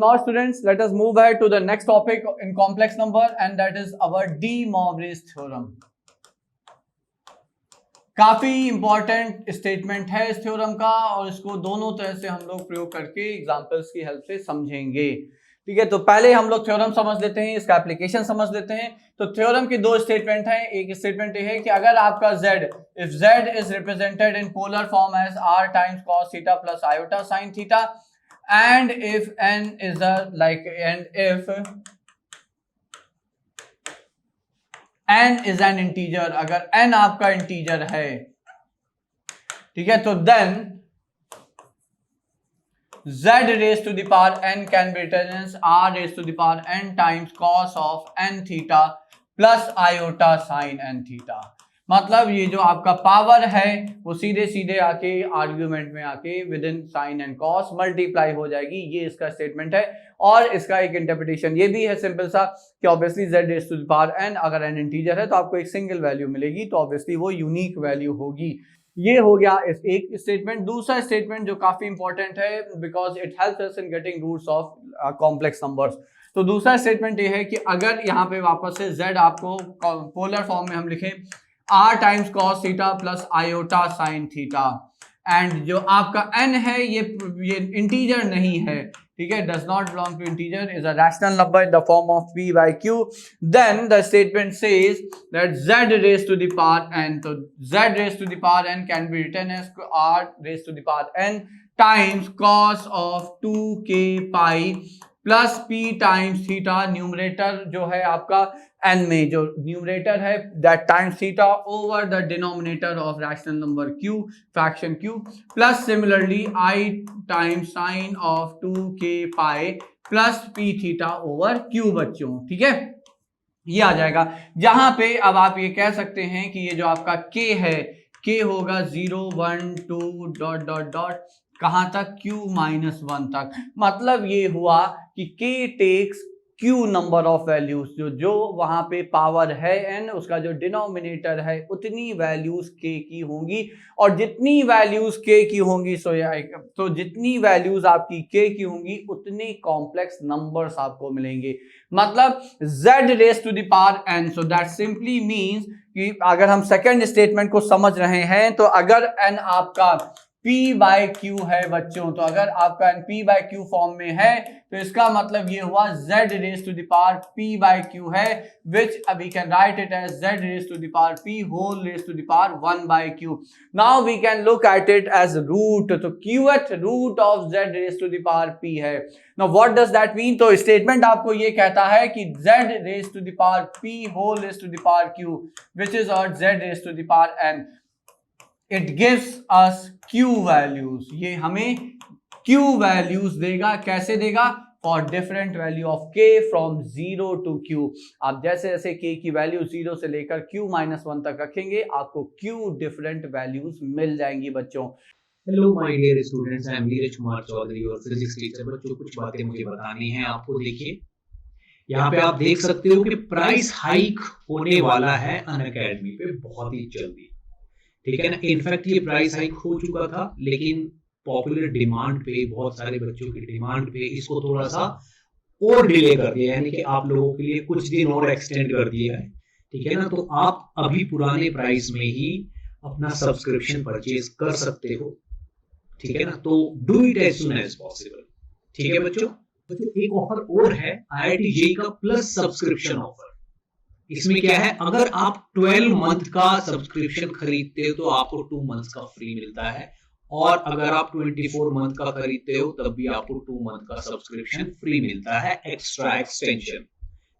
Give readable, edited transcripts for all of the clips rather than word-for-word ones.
now students, let us move ahead to the next topic in complex number, and that is our De Moivre's theorem. काफी important statement है इस theorem का, और इसको दोनों तरह से हम लोग प्रयोग करके एग्जांपल्स की हेल्प से समझेंगे। ठीक है, तो पहले हम लोग थ्योरम समझ लेते हैं, इसका एप्लीकेशन समझ लेते हैं। तो थ्योरम की दो स्टेटमेंट हैं। एक स्टेटमेंट ये है कि अगर आपका z, if z is represented in polar form as r times cos theta plus iota sin theta, and if n is a like and if n is an integer, अगर n आपका integer है, ठीक है, तो then z raised to the power n can be written as r raised to the power n times cos of n theta plus iota sin n theta। मतलब ये जो आपका पावर है वो सीधे सीधे आके आर्ग्यूमेंट में आके within sine and cos multiply हो जाएगी। ये इसका स्टेटमेंट है, और इसका एक इंटरप्रिटेशन ये भी है सिंपल सा कि obviously z raise to the power n, अगर n इंटीजर है तो आपको एक सिंगल वैल्यू मिलेगी, तो ऑब्वियसली वो यूनिक वैल्यू होगी। ये हो गया इस एक स्टेटमेंट। दूसरा स्टेटमेंट जो काफी इंपॉर्टेंट है because it helps us in getting roots of complex numbers. तो दूसरा स्टेटमेंट ये है कि अगर यहाँ पे वापस से z आपको पोलर फॉर्म में हम लिखें r times cos theta plus iota sin theta, and जो आपका n है ये इंटीजर नहीं है, ठीक है, does not belong to integer, is a rational number in the form of p by q, then the statement says that z raised to the power n, तो z raised to the power n can be written as r raised to the power n times cos of 2k pi plus p times theta, numerator जो है आपका n में जो numerator है that times theta over the denominator of rational number q fraction q, plus similarly i times sine of 2k pi plus p theta over q बच्चों। ठीक है, ये आ जाएगा, जहां पे अब आप ये कह सकते हैं कि ये जो आपका k है, k होगा 0 1 2 डॉट डॉट डॉट कहां तक, q माइनस 1 तक। मतलब ये हुआ कि k takes q number of values, जो वहां पे पावर है n, उसका जो डिनोमिनेटर है उतनी वैल्यूज k की होंगी, और जितनी वैल्यूज k की होंगी तो जितनी वैल्यूज आपकी k की होंगी उतने कॉम्प्लेक्स नंबर्स आपको मिलेंगे। मतलब z raise to the power n, so that simply means कि अगर हम सेकंड स्टेटमेंट को समझ रहे हैं तो अगर n आपका p बाय q है बच्चों, तो अगर आपका n p by q form में है तो इसका मतलब ये हुआ z raise to the power p by q है, which we can write it as z raised to the power p whole raised to the power 1 by q. Now we can look at it as root, तो qth root of z raised to the power p है। Now what does that mean? तो statement आपको ये कहता है कि z raised to the power p whole raised to the power q, which is our z raised to the power n, it gives us q values, ये हमें q values देगा। कैसे देगा? For different value of k from 0 to q। आप जैसे जैसे k की value 0 से लेकर q माइनस 1 तक रखेंगे आपको q डिफरेंट वैल्यूज मिल जाएंगी बच्चों। Hello my dear students, I am Neeraj Kumar Chaudhary और फिजिक्स टीचर। बच्चों कुछ बातें मुझे बतानी है आपको। देखिए यहाँ पे आप देख सकते हो कि प्राइस हाइक होने वाला है अनअकैडमी पे बहुत ही जल्दी, ठीक है ना। इनफैक्ट ये प्राइस हाइक हो चुका था, लेकिन पॉपुलर डिमांड पे, बहुत सारे बच्चों की डिमांड पे इसको थोड़ा सा और डिले कर दिया, यानी कि आप लोगों के लिए कुछ दिन और एक्सटेंड कर दिया है, ठीक है ना। तो आप अभी पुराने प्राइस में ही अपना सब्सक्रिप्शन परचेज कर सकते हो, ठीक है ना। तो do it as soon as possible, ठीक है बच्चों। एक ऑफर और है IIT JEE का प्लस सब्सक्रिप्शन ऑफर। इसमें क्या है, अगर आप 12 मंथ का सब्सक्रिप्शन खरीदते हो तो आपको 2 मंथ का फ्री मिलता है, और अगर आप 24 मंथ का खरीदते हो तब भी आपको 2 मंथ का सब्सक्रिप्शन फ्री मिलता है, एक्स्ट्रा एक्सटेंशन,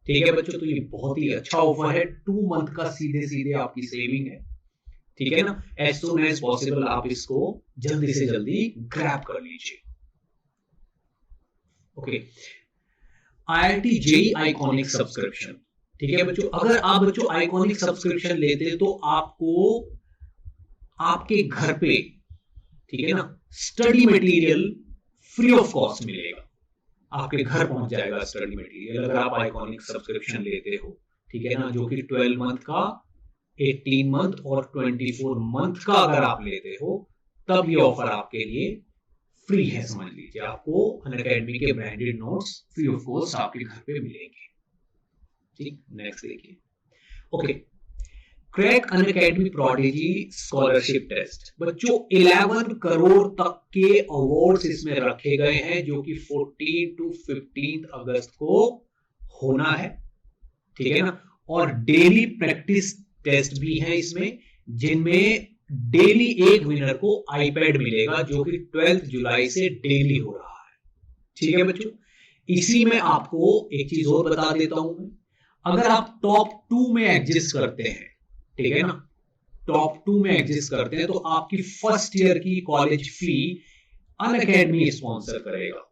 ठीक है बच्चों। तो ये बहुत ही अच्छा ऑफर है, 2 मंथ का सीधे सीधे आपकी सेविंग है, ठीक है ना। एज सून एज पॉसिबल आप इसको जल्दी से जल्दी ग्रैब कर लीजिए। Okay, IIT JEE iconic subscription, ठीक है बच्चों। अगर आप बच्चों आइकॉनिक सब्सक्रिप्शन लेते हैं तो आपको आपके घर पे, ठीक है ना, study material free of cost मिलेगा, आपके घर पहुंच जाएगा स्टडी मटेरियल अगर आप आइकॉनिक सब्सक्रिप्शन लेते हो, ठीक है ना। जो कि 12 मंथ का, 18 मंथ और 24 मंथ का अगर आप लेते हो तब ये ऑफर आपके लिए फ्री है, समझ लीजिए। आपको अनअकैडमी के branded notes free of cost आपके घर पे मिलेंगे। ठीक, नेक्स्ट देखिए। Okay, crack Unacademy prodigy scholarship test. बच्चों 11 करोड़ तक के अवार्ड्स इसमें रखे गए हैं, जो कि 14 to 15 अगस्त को होना है, ठीक है ना। और डेली प्रैक्टिस टेस्ट भी है इसमें, जिनमें डेली एक विनर को आईपैड मिलेगा, जो कि 12 जुलाई से डेली हो रहा है। ठीक है बच्चों, इसी में आपको एक चीज और बता देता हूं मैं। अगर आप टॉप 2 में एग्जिस्ट करते हैं, ठीक है ना, टॉप 2 में एग्जिस्ट करते हैं, तो आपकी फर्स्ट ईयर की कॉलेज फी अनअकैडमी स्पॉन्सर करेगा।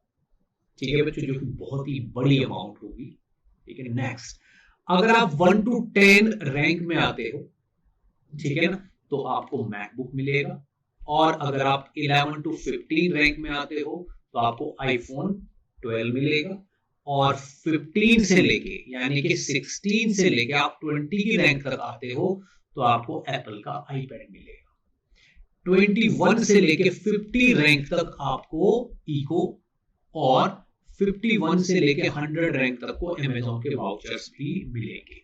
ठीक है बच्चों, जो कि बहुत ही बड़ी अमाउंट होगी। ठीक है, नेक्स्ट, अगर आप 1 to 10 रैंक में आते हो, ठीक है ना, तो आपको मैकबुक मिलेगा। और अगर आप 11 to 15 रैंक में आते हो, तो आपको आईफोन 12 मिलेगा। और 15 से लेके, यानी कि 16 से लेके आप 20 की रैंक तक आते हो, तो आपको एप्पल का आईपैड मिलेगा। 21 से लेके 50 रैंक तक आपको इको, और 51 से लेके 100 रैंक तक को अमेज़न के वाउचर्स भी मिलेंगे।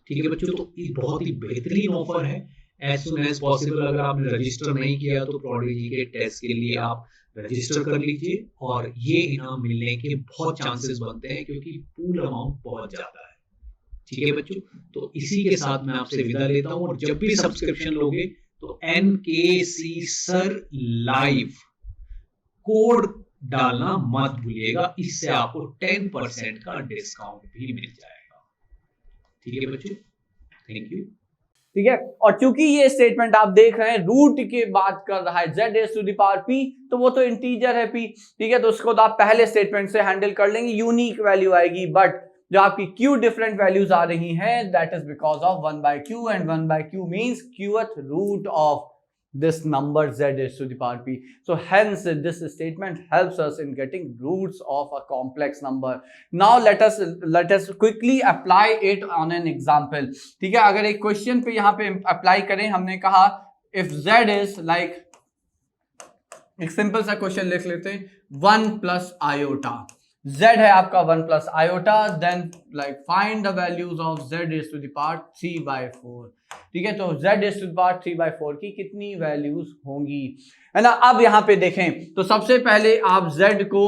ठीक है बच्चों, तो ये बहुत ही बेहतरीन ऑफर है। एज सुन एज पॉसिबल, अगर आपने रजिस्टर नहीं किया तो प्रोडिजी के टेस्ट के लिए आप रजिस्टर कर लीजिए, और ये इनाम मिलने के बहुत चांसेस बनते हैं, क्योंकि पूल अमाउंट बहुत ज्यादा है। ठीक है बच्चों, तो इसी के साथ मैं आपसे विदा लेता हूं, और जब भी सब्सक्रिप्शन लोगे तो NKC सर लाइव कोड डालना मत भूलिएगा, इससे आपको 10% का डिस्काउंट भी मिल जाएगा। ठीक है बच्चों, थैंक यू। ठीक है, और चूंकि ये स्टेटमेंट आप देख रहे हैं रूट की बात कर रहा है, z raise to the power p, तो वो तो इंटीजर है p, ठीक है, तो उसको तो आप पहले स्टेटमेंट से हैंडल कर लेंगे, यूनिक वैल्यू आएगी। बट जो आपकी q डिफरेंट वैल्यूज आ रही हैं, that is because of 1/q, and 1/q means qth root of this number z raised to the power p. So hence this statement helps us in getting roots of a complex number. Now let us quickly apply it on an example. ठीक है, अगर एक question पे यहाँ पे apply करें, हमने कहा if z is like, एक सिंपल सा क्वेश्चन लिख लेते हैं, 1 plus iota, z है आपका 1 plus iota, then like find the values of z raised to the power 3/4. ठीक है, तो z raised to the power 3/4 की कितनी वैल्यूज होंगी, है ना। अब यहाँ पे देखें तो सबसे पहले आप z को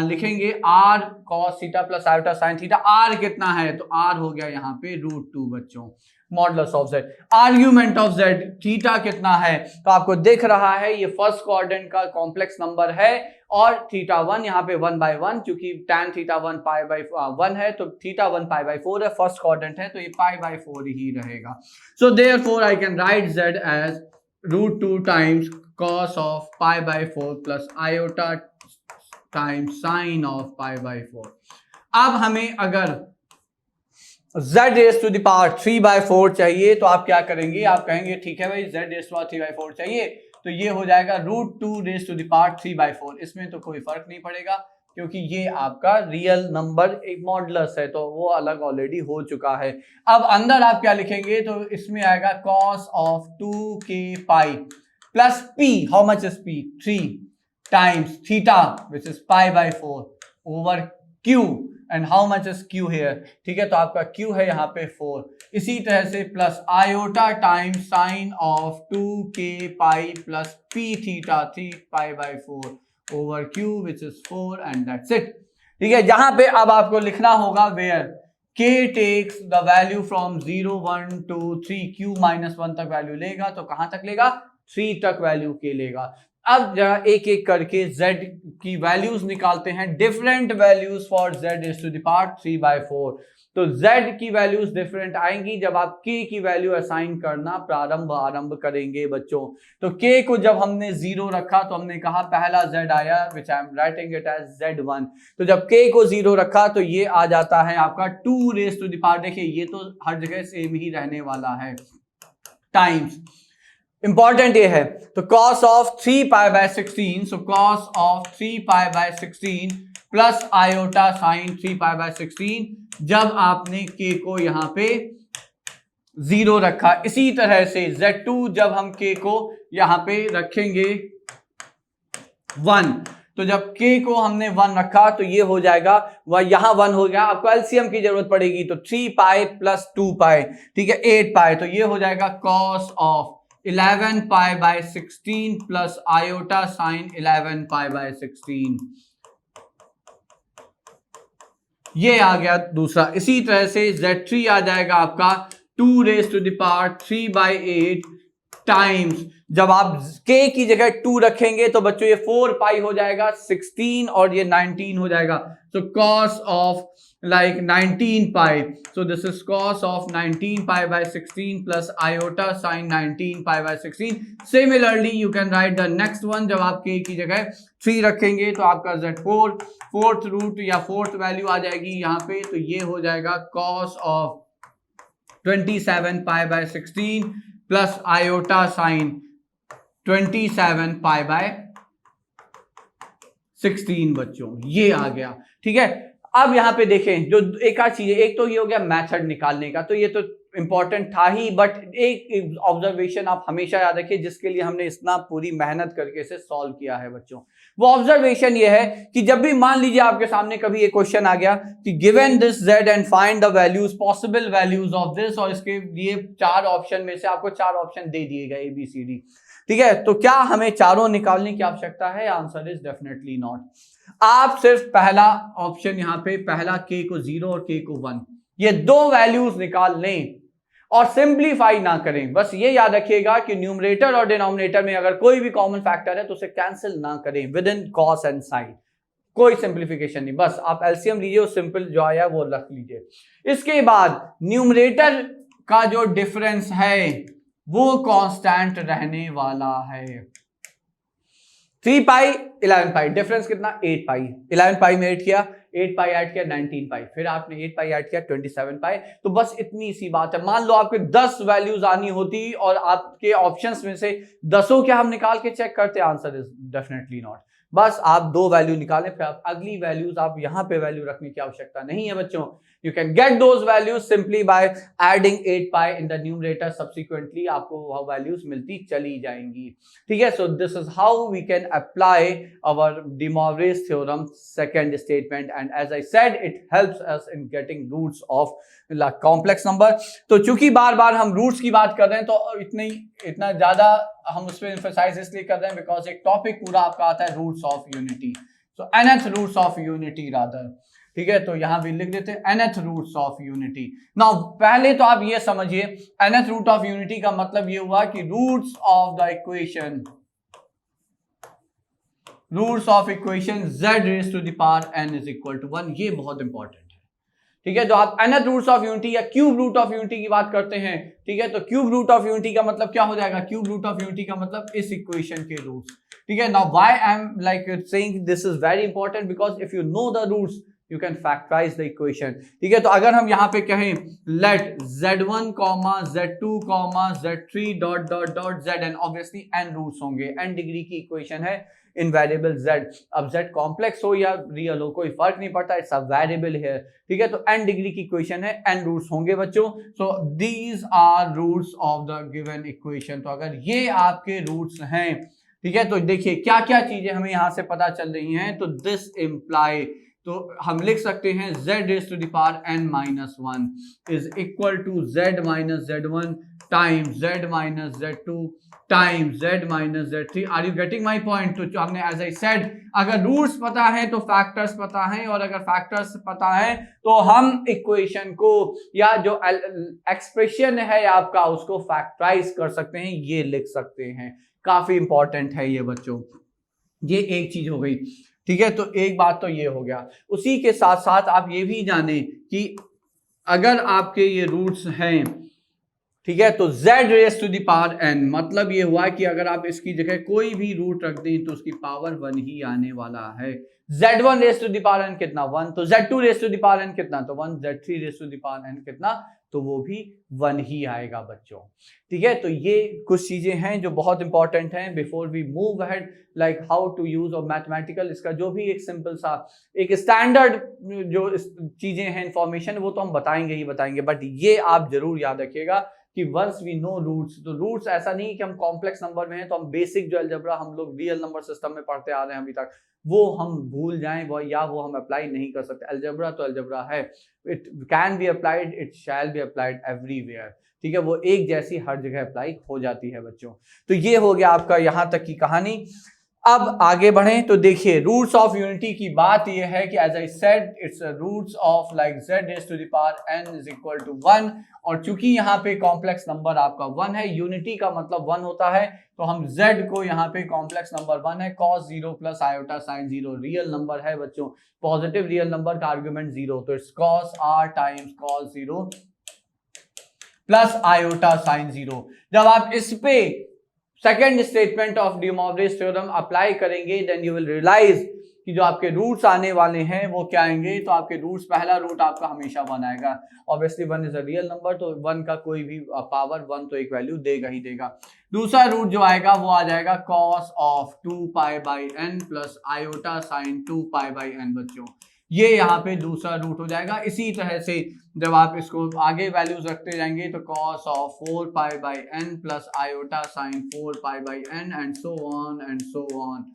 लिखेंगे r cos theta plus iota sine theta. r कितना है, तो r हो गया यहाँ पे √2 बच्चों, modulus of z। Argument of z theta कितना है, तो आपको दिख रहा है ये फर्स्ट क्वाड्रेंट का कॉम्प्लेक्स नंबर है, और थीटा 1 यहाँ पे 1/1, क्योंकि tan थीटा 1 π/1 है, तो थीटा 1 π/4 है, फर्स्ट क्वाड्रेंट है, तो ये π/4 ही रहेगा। So therefore I can write z as √2 times cos of π/4 plus iota times sine of π/4। अब हमें अगर z raise to the power 3/4 चाहिए, तो आप क्या करेंगे, आप कहेंगे ठीक है भाई z रेज़ टू पावर 3/4 चाहिए, तो ये हो जाएगा √2 रेज़ टू द पावर 3/4। इसमें तो कोई फर्क नहीं पड़ेगा, क्योंकि ये आपका रियल नंबर एक मॉडुलस है, तो वो अलग ऑलरेडी हो चुका है। अब अंदर आप क्या लिखेंगे, तो इसमें आएगा cos of 2k pi plus p, how much is p, 3 times theta which is π/4 over q, and how much is q here. ठीक है, तो आपका q है यहाँ पे 4। इसी तरह से plus iota times sine of 2k pi plus p theta 3 π/4 over q which is 4, and that's it. ठीक है, जहां पे अब आपको लिखना होगा where k takes the value from 0 1 2 3, q -1 तक वैल्यू लेगा, तो कहां तक लेगा, 3 तक वैल्यू k लेगा। अब जरा एक एक करके z की वैल्यूज निकालते हैं, different values for z raise to the power 3/4। तो z की वैल्यूज डिफरेंट आएंगी जब आप k की वैल्यू असाइन करना आरंभ करेंगे बच्चों। तो k को जब हमने 0 रखा, तो हमने कहा पहला z आया, which I am writing it as z1। तो जब k को 0 रखा, तो ये आ जाता है आपका 2 रेज़ टू द पावर, देखिए ये तो हर जगह सेम ही रहने वाला है, टाइम्स, इंपॉर्टेंट ये है, तो cos of 3π/16, so cos of 3π/16 plus iota sine 3π/16, जब आपने k को यहां पे 0 रखा। इसी तरह से z2 जब हम k को यहां पे रखेंगे 1। तो जब k को हमने 1 रखा तो ये हो जाएगा, वह यहां 1 हो गया, आपको एलसीएम की जरूरत पड़ेगी तो 3 पाई प्लस 2 पाई, ठीक है 8 पाई, तो ये हो जाएगा cos of 11 pi by 16 plus iota sign 11 pi by 16, ये आ गया दूसरा। इसी तरह से Z3 आ जाएगा आपका 2 raise to the power 3/8 times, जब आप k की जगह 2 रखेंगे तो बच्चों ये 4 पाई हो जाएगा 16 और ये 19 हो जाएगा, तो cos of like 19 pi, so this is cos of 19 pi by 16 plus iota sin 19 pi by 16. Similarly you can write the next one, जब आप k की जगह 3 रखेंगे तो आपका Z4 फोर्थ रूट या फोर्थ वैल्यू आ जाएगी यहाँ पे, तो ये हो जाएगा cos of 27 pi by 16 plus iota sin 27 pi by 16 बच्चों, ये आ गया, ठीक है। अब यहाँ पे देखें जो एक आध चीजें, एक तो ये हो गया मेथड निकालने का, तो ये तो इंपॉर्टेंट था ही, बट एक ऑब्जर्वेशन आप हमेशा याद रखिए जिसके लिए हमने इतना पूरी मेहनत करके इसे सॉल्व किया है बच्चों। वो ऑब्जर्वेशन ये है कि जब भी मान लीजिए आपके सामने कभी एक क्वेश्चन आ गया कि given this z and find the values possible values of this, और इसके लिए 4 ऑप्शन में से आपको 4 ऑप्शन दे दिए गए ABCD, ठीक है। तो क्या हमें चारों निकालने की आवश्यकता है? Answer is definitely not. आप सिर्फ पहला ऑप्शन यहाँ पे पहला k को 0 और k को 1, ये 2 वैल्यूज निकाल लें और सिंप्लीफाई ना करें। बस ये याद रखिएगा कि न्यूमरेटर और डिनोमिनेटर में अगर कोई भी कॉमन फैक्टर है तो उसे कैंसिल ना करें with in cos and sine, कोई सिंप्लीफिकेशन नहीं, बस आप एलसीएम लीजिए और सिंपल जो आया वो रख लीजिए। इसके बाद न्यूमरेटर का जो डिफरेंस है वो कांस्टेंट रहने वाला है। 3 पाई 11 पाई, डिफरेंस कितना? 8 पाई, 11 पाई में ऐड किया, 8 पाई ऐड किया 19 पाई, फिर आपने 8 पाई ऐड किया 27 पाई। तो बस इतनी सी बात है। मान लो आपके 10 वैल्यूज आनी होती और आपके ऑप्शंस में से 10 क्या हम निकाल के चेक करते? Answer is definitely not. बस आप 2 वैल्यू निकालें, फिर आप अगली वैल्यूज आप यहां पे वैल्यू रखने की आवश्यकता नहीं है बच्चों। You can get those values simply by adding 8 pi in the numerator, subsequently आपको वो वैल्यूज मिलती चली जाएंगी, ठीक है। So this is how we can apply our De Moivre's theorem second statement, and as I said it helps us in getting roots of complex number. तो चूंकि बार बार हम रूट्स की बात कर रहे हैं तो इतना ज्यादा हम उस पर एम्फसाइज इसलिए कर रहे हैं बिकॉज एक टॉपिक पूरा आपका आता है roots of unity, so nth roots of unity rather, ठीक है। तो यहां भी लिख देते हैं nth roots of unity. Now पहले तो आप ये समझिए nth रूट ऑफ यूनिटी का मतलब ये हुआ कि roots of the equation, roots of equation z raise to the power n is equal to 1, ये बहुत इंपॉर्टेंट है, ठीक है। तो आप nth रूट्स ऑफ यूनिटी या क्यूब रूट ऑफ यूनिटी की बात करते हैं, ठीक है। तो क्यूब रूट ऑफ यूनिटी का मतलब क्या हो जाएगा? क्यूब रूट ऑफ यूनिटी का मतलब इस इक्वेशन के रूट्स, ठीक है। Now why I am like saying this is very important because if you know the roots you can factorize the equation, ठीक है। तो अगर हम यहाँ पे कहें let z1, z2, z3 dot dot dot zn, obviously n roots होंगे, n degree की इक्वेशन है इन वेरिएबल z। अब z कॉम्प्लेक्स हो या रियल हो कोई फर्क नहीं पड़ता, इट्स अ वेरिएबल हियर, ठीक है। तो n डिग्री की इक्वेशन है, n रूट्स होंगे बच्चों। So these are roots of the given equation. तो अगर ये आपके रूट्स हैं, ठीक है, तो देखिए क्या क्या चीजें हमें यहां से पता चल रही हैं। तो दिस इम्प्लाई, तो हम लिख सकते हैं z raise to the power n minus 1 is equal to z minus z1 times z minus z2 times z minus z3। Are you getting my point? तो हमने एज आई सेड अगर roots पता है तो फैक्टर्स पता है, और अगर फैक्टर्स पता है तो हम इक्वेशन को या जो एक्सप्रेशन है आपका उसको फैक्टराइज कर सकते हैं, ये लिख सकते हैं। काफी इंपॉर्टेंट है ये बच्चों, ये एक चीज हो गई, ठीक है। तो एक बात तो ये हो गया। उसी के साथ साथ आप ये भी जाने कि अगर आपके ये रूट्स हैं, ठीक है, तो z raise to the power n, मतलब ये हुआ कि अगर आप इसकी जगह कोई भी रूट रख दें तो उसकी पावर 1 ही आने वाला है। z1 raise to the power n कितना? 1, तो z2 raise to the power n कितना? तो 1, z3 raise to the power n कितना? तो वो भी 1 ही आएगा बच्चों, ठीक है। तो ये कुछ चीजें हैं जो बहुत इंपॉर्टेंट हैं before we move ahead, like how to use और मैथमेटिकल, इसका जो भी एक सिंपल सा एक स्टैंडर्ड जो चीजें हैं इंफॉर्मेशन वो तो हम बताएंगे ही बताएंगे, बट ये आप जरूर याद रखिएगा कि वंस वी नो रूट्स, तो रूट्स ऐसा नहीं कि हम कॉम्प्लेक्स नंबर में हैं तो हम बेसिक जो अलजेब्रा हम लोग रियल नंबर सिस्टम में पढ़ते आ रहे हैं अभी तक वो हम भूल जाएं वो, या वो हम अप्लाई नहीं कर सकते। अलजेब्रा तो अलजेब्रा है, it can be applied, it shall be applied everywhere, ठीक है, वो एक जैसी हर जगह अप्लाई हो जाती है बच्चों। तो ये हो गया आपका यहाँ तक की कहानी। अब आगे बढ़ें तो देखिए रूट्स ऑफ यूनिटी की बात यह है कि as I said it's roots of like z raise to the power n is equal to 1, और चूंकि यहाँ पे कॉम्प्लेक्स नंबर आपका 1 है, यूनिटी का मतलब 1 होता है, तो हम z को यहाँ पे कॉम्प्लेक्स नंबर 1 है, cos 0 plus iota sine 0 real number है बच्चों, पॉजिटिव रियल नंबर का आर्ग्यूमेंट 0, तो it's cos r times cos 0 plus iota sine 0। जब आप इस पे second statement of De Moivre's theorem apply करेंगे देन यू विल रियलाइज कि जो आपके रूट्स आने वाले हैं वो क्या आएंगे, तो आपके रूट्स, पहला रूट आपका हमेशा 1 आएगा, obviously 1 is a real number, तो 1 का कोई भी पावर 1 तो एक वैल्यू देगा ही देगा। दूसरा रूट जो आएगा वो आ जाएगा cos of 2 pi by n plus iota sine 2 pi by n बच्चों, ये यहाँ पे दूसरा रूट हो जाएगा। इसी तरह से जब आप इसको आगे वैल्यूज रखते जाएंगे तो cos of 4 pi by n plus iota sign 4 pi by n and so on,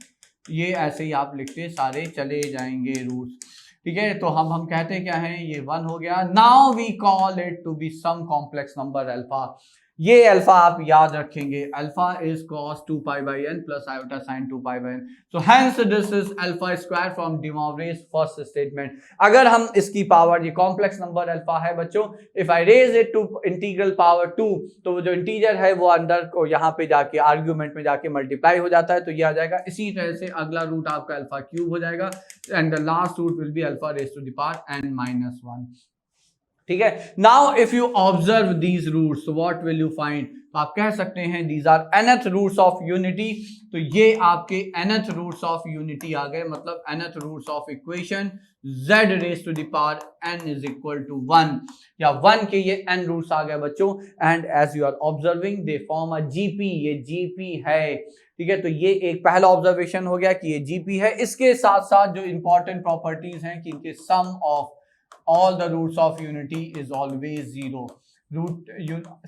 ये ऐसे ही आप लिखते सारे चले जाएंगे रूट्स, ठीक है। तो हम कहते क्या हैं, ये 1 हो गया। Now we call it to be some complex number alpha, ये अल्फा आप याद रखेंगे, alpha is cos 2 pi by n plus iota sine 2 pi by n, so hence this is alpha square from De Moivre's first statement. अगर हम इसकी power, ये complex number alpha है बच्चों, if I raise it to integral power 2, तो वो जो integer है वो अंदर को यहाँ पे जाके आर्ग्यूमेंट में जाके मल्टीप्लाई हो जाता है, तो ये आ जाएगा। इसी तरह से अगला रूट आपका अल्फा क्यूब हो जाएगा and the last root will be alpha raise to the power n minus 1, ठीक है। Now if you observe these roots what will you find, तो आप कह सकते हैं these are nth roots of unity, तो ये आपके nth रूट्स ऑफ यूनिटी आ गए, मतलब nth roots of equation z raise to the power n is equal to 1, या 1 के ये n रूट्स आ गए बच्चों, and as you are observing they form a GP, ये जीपी है, ठीक है। तो ये एक पहला ऑब्जर्वेशन हो गया कि ये जीपी है। इसके साथ साथ जो इंपॉर्टेंट प्रॉपर्टीज हैं कि इनके सम of all the roots of unity is always 0,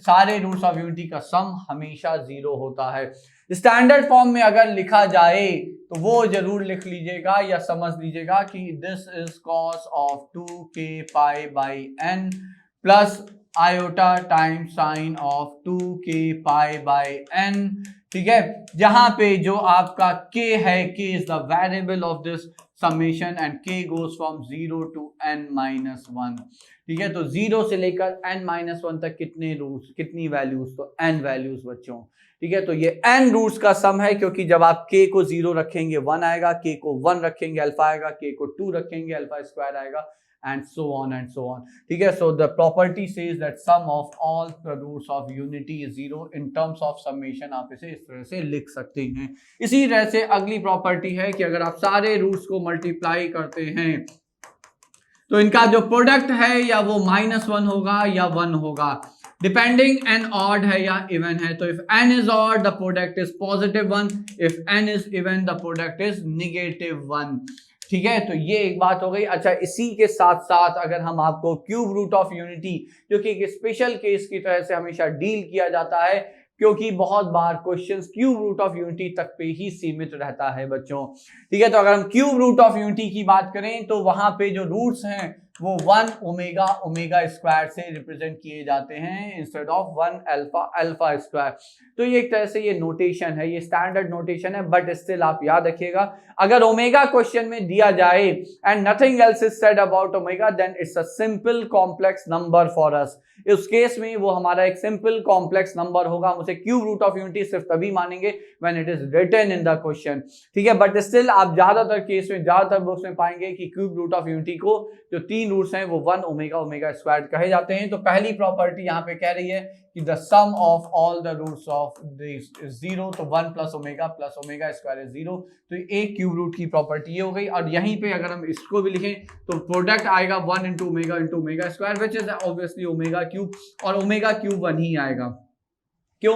सारे रूट्स ऑफ यूनिटी का सम हमेशा 0 होता है। स्टैंडर्ड फॉर्म में अगर लिखा जाए तो वो जरूर लिख लीजिएगा या समझ लीजिएगा कि this is cos of 2k pi by n plus iota time sine of 2k pi by n, ठीक है। जहां पे जो आपका k है, k is the variable of this summation and k goes from 0 to n minus 1, ठीक है। तो 0 से लेकर n minus 1 तक कितने रूट्स, कितनी वैल्यूज, तो n वैल्यूज बच्चों, ठीक है। तो ये n रूट्स का सम है, क्योंकि जब आप k को 0 रखेंगे 1 आएगा, k को 1 रखेंगे अल्फा आएगा, k को 2 रखेंगे अल्फा स्क्वायर आएगा, and so on, ठीक है। So the property says that sum of all the roots of unity is 0 in terms of summation, आप इसे इस तरह से लिख सकते हैं। इसी तरह से अगली प्रॉपर्टी है कि अगर आप सारे रूट्स को मल्टीप्लाई करते हैं तो इनका जो प्रोडक्ट है या वो -1 होगा या 1 होगा, डिपेंडिंग n ऑड है या इवन है। तो if n is odd the product is +1, if n is even the product is -1, ठीक है। तो ये एक बात हो गई। अच्छा, इसी के साथ साथ अगर हम आपको क्यूब रूट ऑफ यूनिटी, जो कि एक स्पेशल केस की तरह से हमेशा डील किया जाता है, क्योंकि बहुत बार questions cube root of unity तक पे ही सीमित रहता है बच्चों, ठीक है। तो अगर हम क्यूब रूट ऑफ यूनिटी की बात करें तो वहां पे जो रूट्स हैं वो 1 ओमेगा ओमेगा स्क्वायर से रिप्रेजेंट किए जाते हैं instead of 1 alpha alpha square. तो ये एक तरह से ये नोटेशन है, ये स्टैंडर्ड नोटेशन है, बट स्टिल आप याद रखिएगा अगर ओमेगा क्वेश्चन में दिया जाए and nothing else is said about omega, then it's a simple complex number for us. इस केस में वो हमारा एक सिंपल कॉम्प्लेक्स नंबर होगा, हम उसे क्यूब रूट ऑफ यूनिटी सिर्फ तभी मानेंगे when it is written in the question, ठीक है। बट स्टिल आप ज्यादातर केस में, ज्यादातर बुक्स में पाएंगे कि क्यूब रूट ऑफ यूनिटी को जो 3 रूट्स हैं वो 1 ओमेगा ओमेगा स्क्वायर कहे जाते हैं। तो पहली प्रॉपर्टी यहाँ पे कह रही है कि the sum of all the roots of this is 0, तो 1 प्लस ओमेगा स्क्वायर इज 0। तो एक क्यूब रूट की प्रॉपर्टी ये हो गई। और यहीं पे अगर हम इसको भी लिखें तो प्रोडक्ट आएगा 1 into omega square which is obviously omega cube, और ओमेगा क्यूब 1 ही आएगा। क्यों?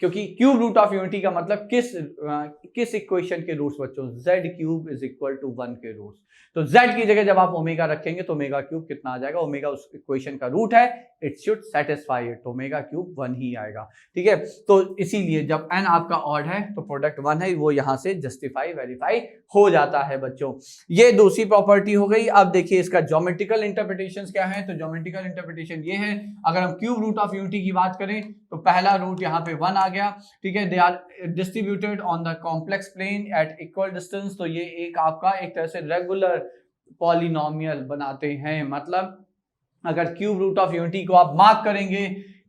क्योंकि क्यूब रूट ऑफ यूनिटी का मतलब किस इक्वेशन के रूट्स बच्चों, z cube is equal to 1 के रूट्स। तो z की जगह जब आप ओमेगा रखेंगे तो ओमेगा क्यूब कितना आ जाएगा, ओमेगा उस इक्वेशन का रूट है, इट शुड सेटिस्फाई इट, तो ओमेगा क्यूब 1 ही आएगा। ठीक है, तो इसीलिए जब n आपका ऑड है तो प्रोडक्ट 1 है, वो यहां से जस्टिफाई वेरीफाई हो जाता है बच्चों। ये दूसरी प्रॉपर्टी हो गई। अब देखिए इसका ज्योमेट्रिकल इंटरप्रिटेशन क्या है, तो ज्योमेट्रिकल इंटरप्रिटेशन ये है, अगर हम क्यूब रूट ऑफ यूनिटी की बात करें तो पहला रूट यहाँ पे 1 आ गया। ठीक है, they are distributed on the complex plane at equal distance, तो ये एक आपका एक तरह से रेगुलर पॉलिनोमियल बनाते हैं। मतलब अगर क्यूब रूट ऑफ यूनिटी को आप मार्क करेंगे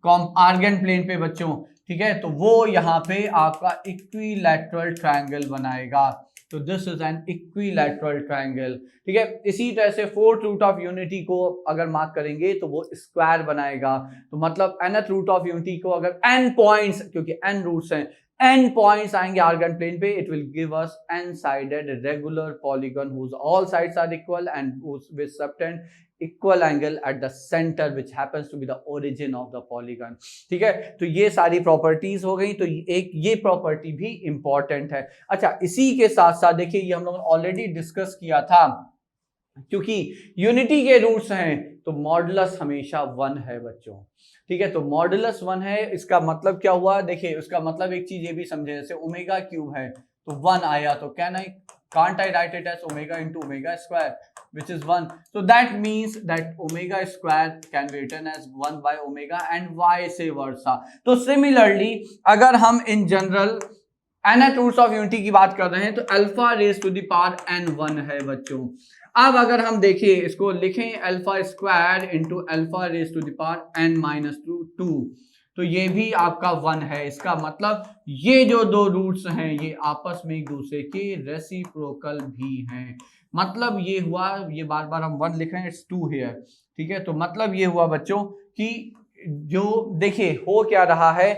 आर्गन प्लेन पे बच्चों, ठीक है, तो वो यहाँ पे आपका इक्विलैटरल ट्रायंगल बनाएगा। तो this is an equilateral triangle. ठीक है, इसी तरह से फोर्थ रूट ऑफ यूनिटी को अगर मार्क करेंगे तो वो स्क्वायर बनाएगा। तो मतलब nth रूट ऑफ यूनिटी को अगर n पॉइंट्स, क्योंकि n रूट्स हैं, n पॉइंट्स आएंगे आर्गन प्लेन पे, it will give us n sided regular polygon whose all sides are equal and with subtend equal angle at the center which happens to be the origin of the polygon। ठीक है, तो ये सारी properties हो गई। तो एक ये प्रॉपर्टी भी इंपॉर्टेंट है। अच्छा, इसी के साथ साथ देखिए ये हम लोगों ने ऑलरेडी डिस्कस किया था, क्योंकि यूनिटी के रूट्स हैं तो मॉडुलस हमेशा 1 है बच्चों। ठीक है, तो मॉडुलस 1 है, इसका मतलब क्या हुआ, देखिए उसका मतलब एक चीज ये भी समझे, जैसे ओमेगा क्यूब है तो 1 आया, तो can't I write it as omega into omega square which is 1, so that means that omega square can be written as 1 by omega and vice versa। तो similarly अगर हम in general nth roots of unity की बात कर रहे हैं तो alpha raise to the power n1 है बच्चों। अब अगर हम देखिए इसको लिखें alpha square into alpha raise to the power n minus 2, तो ये भी आपका 1 है। इसका मतलब ये जो दो रूट्स हैं ये आपस में एक दूसरे के रेसिप्रोकल भी हैं। मतलब ये हुआ, ये बार बार हम 1 लिख रहे हैं, इट्स 2 हियर। ठीक है, तो मतलब ये हुआ बच्चों कि जो देखिए हो क्या रहा है,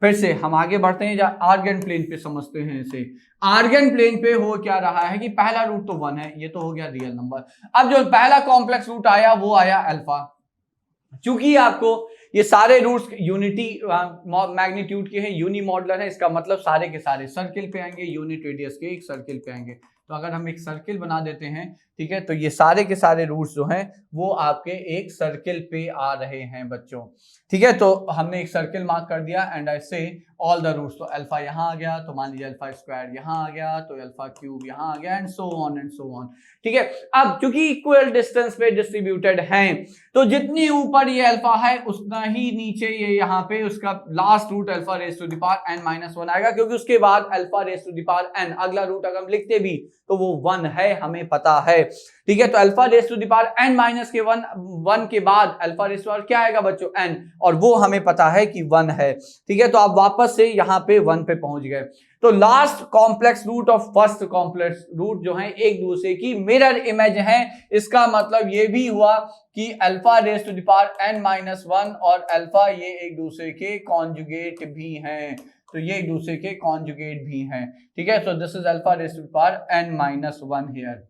फिर से हम आगे बढ़ते हैं, आर्गन प्लेन पे समझते हैं इसे। आर्गन प्लेन पे हो क्या रहा है कि पहला रूट तो 1 है, ये तो हो गया रियल नंबर। अब जो पहला कॉम्प्लेक्स रूट आया वो आया अल्फा। चूंकि आपको ये सारे रूट्स यूनिटी मैग्नीट्यूड के हैं, यूनिमॉडुलर है, इसका मतलब सारे के सारे सर्किल पे आएंगे, यूनिट रेडियस के एक सर्किल पे आएंगे। तो अगर हम एक सर्किल बना देते हैं, ठीक है, तो ये सारे के सारे रूट्स जो हैं वो आपके एक सर्किल पे आ रहे हैं बच्चों। ठीक है, तो हमने एक सर्किल मार्क कर दिया एंड आई से ऑल द रूट्स, तो अल्फा यहाँ आ गया, तो मान लीजिए अल्फा स्क्वायर यहाँ आ गया, तो अल्फा क्यूब यहाँ आ गया and so on and so on. ठीक है, अब क्योंकि इक्वल डिस्टेंस पे डिस्ट्रीब्यूटेड हैं तो जितनी ऊपर ये अल्फा है उतना ही नीचे ये यहाँ पे उसका last root alpha raise to the power n minus 1 आएगा, क्योंकि उसके बाद alpha raise to the power n अगला रूट अगर हम लिखते भी तो वो 1 है, हमें पता है। ठीक है, तो alpha raise to the power n minus के 1 के बाद अल्फा रेज टू क्या आएगा बच्चों, n, और वो हमें पता है कि 1 है। ठीक है, तो आप वापस से यहाँ पे 1 पे पहुंच गए। तो लास्ट कॉम्प्लेक्स रूट और फर्स्ट कॉम्प्लेक्स रूट जो है एक दूसरे की मिरर इमेज है। इसका मतलब ये भी हुआ कि alpha raise to the power n minus 1 और अल्फा ये एक दूसरे के कॉन्जुगेट भी हैं, तो ये एक दूसरे के कॉन्जुगेट भी हैं। ठीक है, so this is alpha raise to the power n minus 1 here.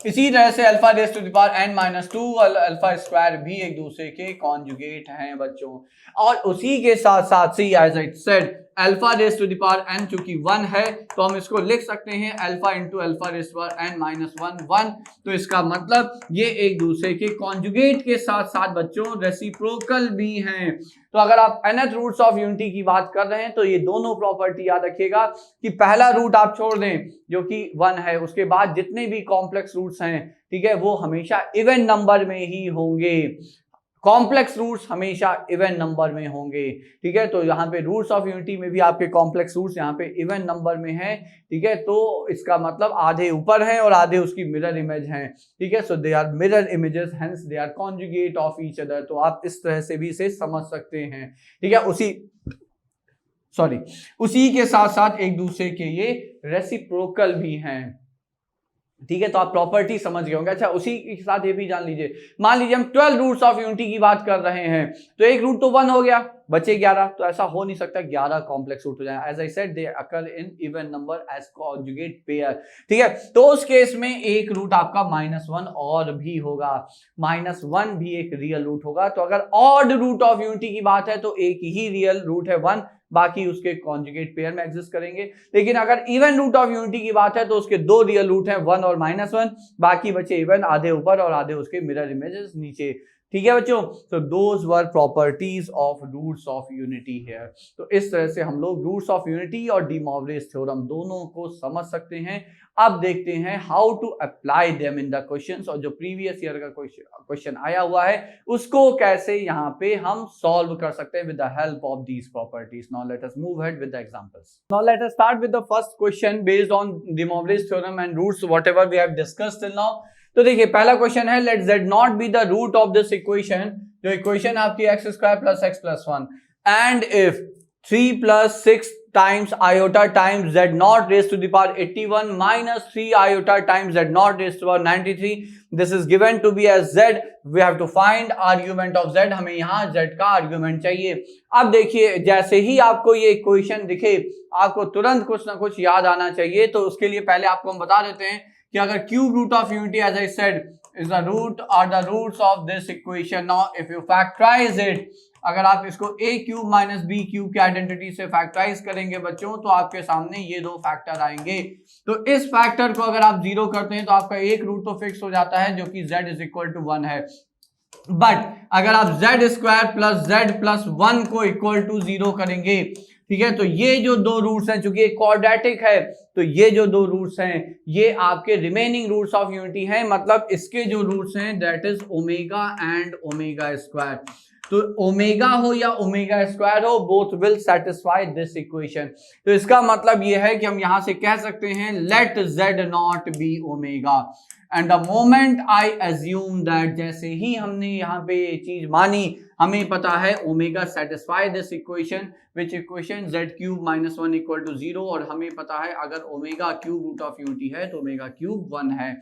इसी तरह से alpha raise to the power n minus 2 और अल्फा स्क्वायर भी एक दूसरे के कॉन्जुगेट हैं बच्चों। और उसी के साथ साथ see as I said alpha raise to the power n चूंकि 1 है तो हम इसको लिख सकते हैं alpha into alpha raise to power n minus 1। तो इसका मतलब ये एक दूसरे के कॉन्जुगेट के साथ साथ बच्चों रेसिप्रोकल भी हैं। तो अगर आप nth रूट्स ऑफ यूनिटी की बात कर रहे हैं तो ये दोनों प्रॉपर्टी याद रखिएगा कि पहला रूट आप छोड़ दें जो कि 1 है, उसके बाद जितने भी कॉम्प्लेक्स रूट्स हैं, ठीक है, वो हमेशा इवन नंबर में ही होंगे। कॉम्प्लेक्स रूट्स हमेशा इवन नंबर में होंगे। ठीक है, तो यहाँ पे रूट्स ऑफ यूनिटी में भी आपके कॉम्प्लेक्स रूट्स यहाँ पे इवन नंबर में हैं। ठीक है, तो इसका मतलब आधे ऊपर हैं और आधे उसकी मिरर इमेज हैं। ठीक है, so they are mirror images, hence they are conjugate of each other. तो आप इस तरह से भी इसे समझ सकते हैं। ठीक है, उसी के साथ साथ एक दूसरे के ये रेसिप्रोकल भी हैं। ठीक है, तो आप प्रॉपर्टी समझ गए होंगे। अच्छा, उसी के साथ ये भी जान लीजिए, मान लीजिए हम 12 रूट्स ऑफ यूनिटी की बात कर रहे हैं तो एक रूट तो 1 हो गया, बचे 11, तो ऐसा हो नहीं सकता 11 कॉम्प्लेक्स रूट हो जाए। As I said they occur in even number as conjugate pair, ठीक है। तो उस केस में एक रूट आपका -1 और भी होगा, -1 भी एक रियल रूट होगा। तो अगर ऑड रूट ऑफ यूनिटी की बात है तो एक ही रियल रूट है 1, बाकी उसके कॉन्जुगेट पेयर में एग्जिस्ट करेंगे। लेकिन अगर इवन रूट ऑफ यूनिटी की बात है तो उसके 2 रियल रूट हैं 1 और -1, बाकी बचे इवन, आधे ऊपर और आधे उसके मिरर इमेजेस नीचे, ठीक है बच्चों। तो those were properties of roots of unity here. तो इस तरह से हम लोग रूट्स ऑफ यूनिटी और डी मॉर्गेज थ्योरम दोनों को समझ सकते हैं। अब देखते हैं how to apply them in the questions, और जो प्रीवियस ईयर का क्वेश्चन आया हुआ है उसको कैसे यहाँ पे हम सॉल्व कर सकते हैं with the help of these properties. Now let us move ahead with the examples. Now let us start with the first question based on De Moivre's theorem and roots whatever we have discussed till now. तो देखिए पहला क्वेश्चन है let z not be the root of this equation, जो equation आपकी x² + x + 1 and if 3 + 6 times iota times z naught raised to the power 81 minus 3 iota times z naught raised to the power 93, this is given to be as z, we have to find argument of z, हमें यहाँ z का argument चाहिए। अब देखिए जैसे ही आपको ये equation दिखे आपको तुरंत कुछ ना कुछ याद आना चाहिए। तो उसके लिए पहले आपको हम बता देते हैं कि अगर cube root of unity as I said is the root और the roots of this equation, now if you factorise it, अगर आप इसको a³ - b³ की आइडेंटिटी से फैक्टराइज करेंगे बच्चों तो आपके सामने ये दो फैक्टर आएंगे। तो इस फैक्टर को अगर आप 0 करते हैं तो आपका एक रूट तो फिक्स हो जाता है जो कि z = 1 है। बट अगर आप z² + z + 1 को = 0 करेंगे, ठीक है, तो ये जो दो रूट्स हैं, चूंकि एक क्वाड्रेटिक है तो ये जो दो रूट्स हैं ये आपके रिमेनिंग रूट्स ऑफ यूनिटी हैं, मतलब इसके जो रूट्स हैं that is omega and omega square. तो ओमेगा हो या ओमेगा स्क्वायर हो, both will satisfy this equation. तो इसका मतलब ये है कि हम यहां से कह सकते हैं let z not be omega, and the moment I assume that, जैसे ही हमने यहाँ पे ये चीज मानी, हमें पता है omega satisfy this equation, which equation z³ - 1 = 0, और हमें पता है अगर omega cube root of unity है तो ओमेगा क्यूब 1 है।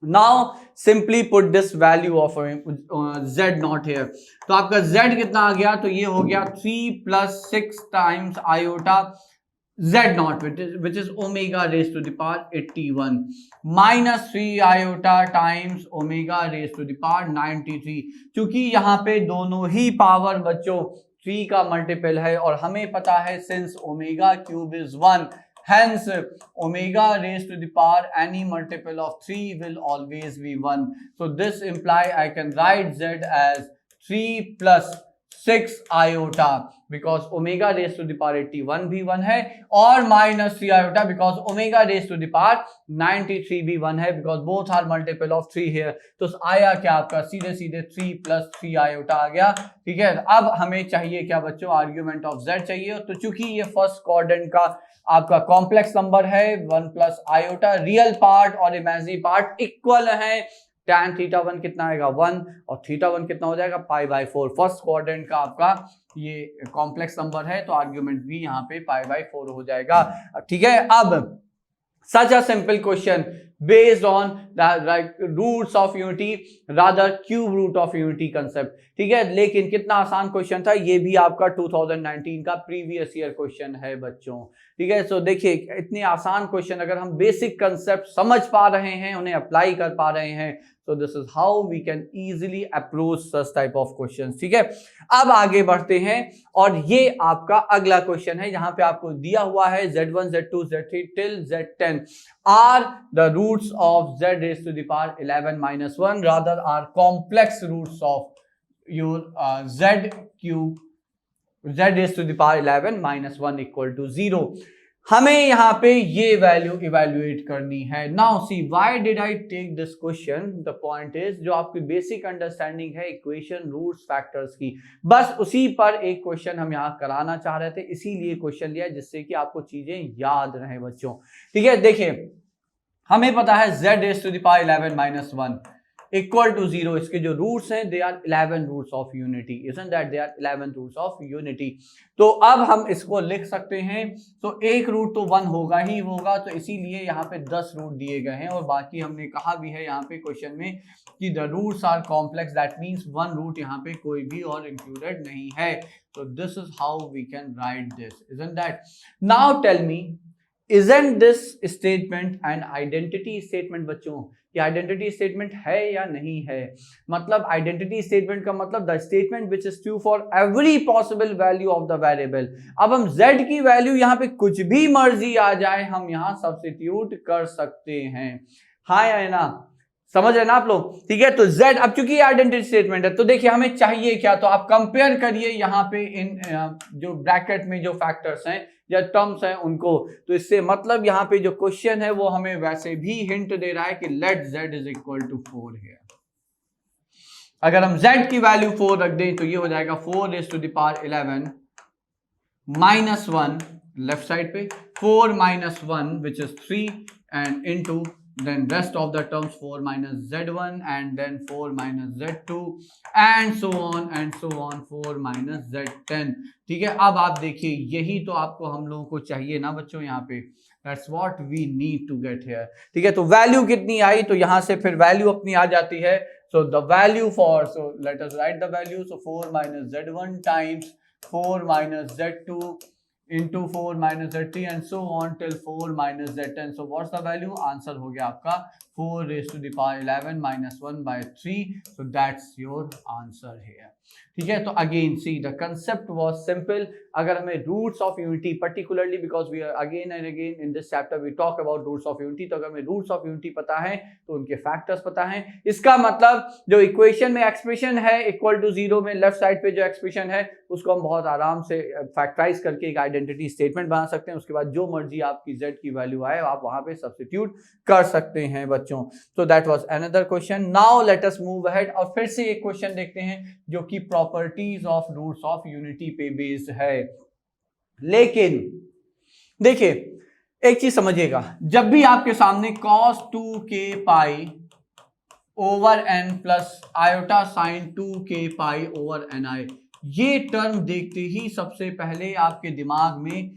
Now simply put this value of z naught here, तो आपका z कितना आ गया, तो ये हो गया 3 + 6 times iota z naught which is omega raised to the power 81 minus 3 iota times omega raised to the power 93। क्योंकि यहाँ पे दोनों ही पावर बच्चों 3 का मल्टीपल है और हमें पता है since omega cube is 1, hence omega raised to the power any multiple of 3 will always be 1. So this imply I can write z as 3 + 6 iota because omega raised to the power 81 भी 1 है, और -3 iota because omega raised to the power 93 भी 1 है because both are multiple of 3 here। तो आया क्या आपका सीधे सीधे 3 + 3 iota आ गया, ठीक है। अब हमें चाहिए क्या बच्चों, आर्ग्यूमेंट ऑफ z चाहिए। तो चूंकि ये फर्स्ट क्वाड्रेंट का आपका कॉम्प्लेक्स नंबर है 1 + iota, रियल पार्ट और इमेजिनरी पार्ट इक्वल है, tan θ1 कितना आएगा 1 और θ1 कितना हो जाएगा π/4। फर्स्ट क्वाड्रेंट का आपका ये कॉम्प्लेक्स नंबर है तो आर्ग्यूमेंट भी यहाँ पे π/4 हो जाएगा, ठीक है। अब such a simple question based on the roots of unity rather cube root of unity concept, ठीक है। लेकिन कितना आसान क्वेश्चन था, ये भी आपका 2019 का प्रीवियस ईयर क्वेश्चन है बच्चों, ठीक है। सो देखिए इतने आसान क्वेश्चन अगर हम बेसिक कंसेप्ट समझ पा रहे हैं, उन्हें अप्लाई कर पा रहे हैं, so this is how we can easily approach such type of questions, ठीक है। अब आगे बढ़ते हैं और ये आपका अगला क्वेश्चन है, यहाँ पे आपको दिया हुआ है z1 z2 z3 till z10 are the roots of z raised to the power 11 - 1 rather are complex roots of your z³ z raised to the power 11 - 1 = 0। हमें यहाँ पे ये वैल्यू इवेल्युएट करनी है। Now see why did I take this question, the point is जो आपकी basic understanding है equation roots factors की, बस उसी पर एक क्वेश्चन हम यहाँ कराना चाह रहे थे, इसीलिए क्वेश्चन लिया जिससे कि आपको चीजें याद रहे बच्चों, ठीक है। देखिए हमें पता है z raised to the power 11 - 1, equal to 0, इसके जो रूट्स हैं they are 11 roots of unity, isn't that they are 11 roots of unity. तो अब हम इसको लिख सकते हैं, तो एक रूट तो 1 होगा ही होगा, तो इसीलिए यहाँ पे 10 रूट दिए गए हैं, और बाकी हमने कहा भी है यहाँ पे क्वेश्चन में कि the roots are complex, that means 1 root यहाँ पे कोई भी और इंक्लूडेड नहीं है। तो this is how we can write this, isn't that. Now tell me, isn't this statement an identity statement? बच्चों, ये आइडेंटिटी स्टेटमेंट है या नहीं है? मतलब आइडेंटिटी स्टेटमेंट का मतलब the statement which is true for every possible value of the variable. अब हम z की वैल्यू यहाँ पे कुछ भी मर्जी आ जाए हम यहाँ सब्स्टिट्यूट कर सकते हैं, हाँ या ना? समझ रहे ना आप लोग? ठीक है, तो z अब चूंकि आइडेंटिटी स्टेटमेंट है तो देखिए हमें चाहिए क्या, तो आप कंपेयर करिए यहाँ पे इन जो ब्रैकेट में जो फैक्टर्स हैं या टर्म्स हैं उनको, तो इससे मतलब यहाँ पे जो क्वेश्चन है वो हमें वैसे भी हिंट दे रहा है कि let z is equal to 4 here. अगर हम z की वैल्यू 4 रख दें तो ये हो जाएगा 4 raised to the power 11 minus 1 left side पे, 4 minus 1 which is 3 and into then rest of the terms 4 minus z1 and then 4 minus z2 and so on 4 minus z10। ठीक है, अब आप देखिए यही तो आपको हम लोगों को चाहिए ना बच्चों, यहाँ पे that's what we need to get here। ठीक है, तो वैल्यू कितनी आई, तो यहाँ से फिर वैल्यू अपनी आ जाती है, so the value for, so let us write the value, so 4 minus z1 times 4 minus z2 into 4 minus z3 and so on till 4 minus z10। so what's the value? Answer हो गया आपका 4 raised to the power 11 minus 1 by 3, so that's your answer here। ठीक है, तो again see the concept was simple. अगर हमें roots of unity particularly because we are again and again in this chapter we talk about roots of unity, तो अगर हमें roots of unity पता है तो उनके फैक्टर्स पता है, इसका मतलब जो इक्वेशन में एक्सप्रेशन है इक्वल टू 0 में लेफ्ट साइड पे जो एक्सप्रेशन है उसको हम बहुत आराम से फैक्टराइज करके एक आइडेंटिटी स्टेटमेंट बना सकते हैं। उसके बाद जो मर्जी आपकी z की वैल्यू आए आप वहां पे सब्स्टिट्यूट कर सकते हैं बच्चों। तो that was another question. Now let us move ahead और फिर से एक क्वेश्चन देखते हैं जो कि properties of roots of unity पे बेस्ड है। लेकिन देखिए एक चीज समझिएगा, जब भी आपके सामने cos 2k pi over n plus iota sign 2k pi over ni, ये टर्म देखते ही सबसे पहले आपके दिमाग में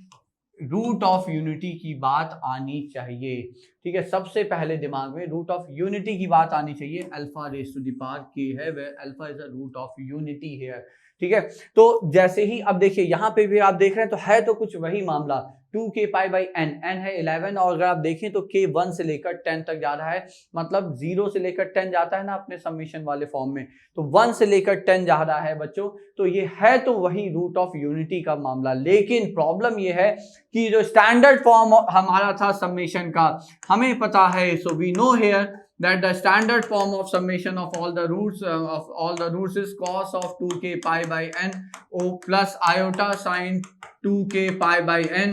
रूट ऑफ यूनिटी की बात आनी चाहिए। ठीक है, सबसे पहले दिमाग में रूट ऑफ यूनिटी की बात आनी चाहिए। Alpha raise to the power k है, where alpha is a root of unity है। ठीक है, तो जैसे ही अब देखिए यहाँ पे भी आप देख रहे हैं तो है तो कुछ वही मामला, 2k pi by n, n है 11 और अगर आप देखें तो k 1 से लेकर 10 तक जा रहा है, मतलब 0 से लेकर 10 जाता है ना अपने समेशन वाले फॉर्म में, तो 1 से लेकर 10 जा रहा है बच्चों, तो ये है तो वही रूट ऑफ यूनिटी का मामला। लेकिन प्रॉब्लम ये है कि जो स्टैंडर्ड फॉर्म हमारा था समेशन का, हमें पता है, so we know here that the standard form of summation of all the roots is cos of 2k pi by n o plus iota sin 2k pi by n।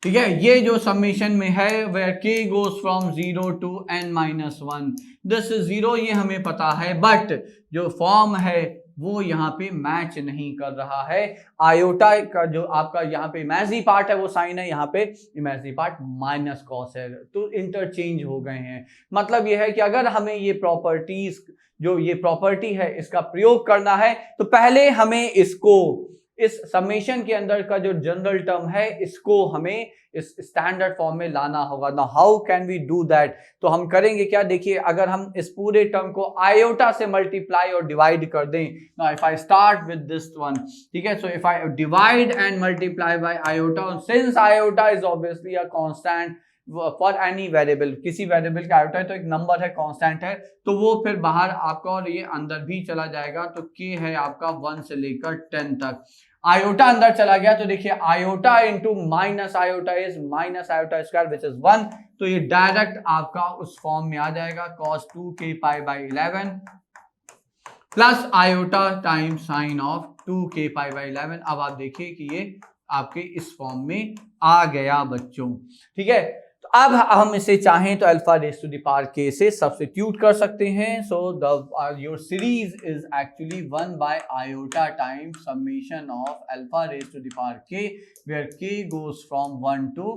ठीक है, ये जो समेशन में है where k goes from 0 to n minus 1, this is 0, ये हमें पता है, बट जो फॉर्म है वो यहाँ पे मैच नहीं कर रहा है। आयोटा का जो आपका यहाँ पे इमेजिनरी पार्ट है वो साइन है, यहाँ पे इमेजिनरी पार्ट माइनस कॉस है, तो इंटरचेंज हो गए हैं। मतलब ये है कि अगर हमें ये प्रॉपर्टीज, जो ये प्रॉपर्टी है इसका प्रयोग करना है तो पहले हमें इसको इस समेशन के अंदर का जो जनरल टर्म है इसको हमें इस स्टैंडर्ड फॉर्म में लाना होगा। ना how can we do that, तो हम करेंगे क्या, देखिए अगर हम इस पूरे टर्म को आयोटा से मल्टीप्लाई और डिवाइड कर दें, now if I start with this one, ठीक है, सो if I divide and multiply by iota, since iota is obviously a constant for any variable, किसी वेरिएबल का आयोटा है तो एक नंबर है, कांस्टेंट है, तो वो फिर बाहर आपका और ये अंदर भी चला जाएगा, तो k है आपका 1 से लेकर 10 तक, आयोटा अंदर चला गया तो देखिए iota into minus iota is minus iota square which is 1, तो ये डायरेक्ट आपका उस फॉर्म में आ जाएगा cos 2k pi by 11 plus iota time sine of 2k pi by 11। अब आप देखिए कि ये आपके इस फॉर्म में आ गया बच्चों। ठीक है, तो अब हम इसे चाहें तो alpha raise to the power k से सब्स्टिट्यूट कर सकते हैं। So the your series is actually 1 by iota time summation of alpha raise to the power k, where k goes from 1 to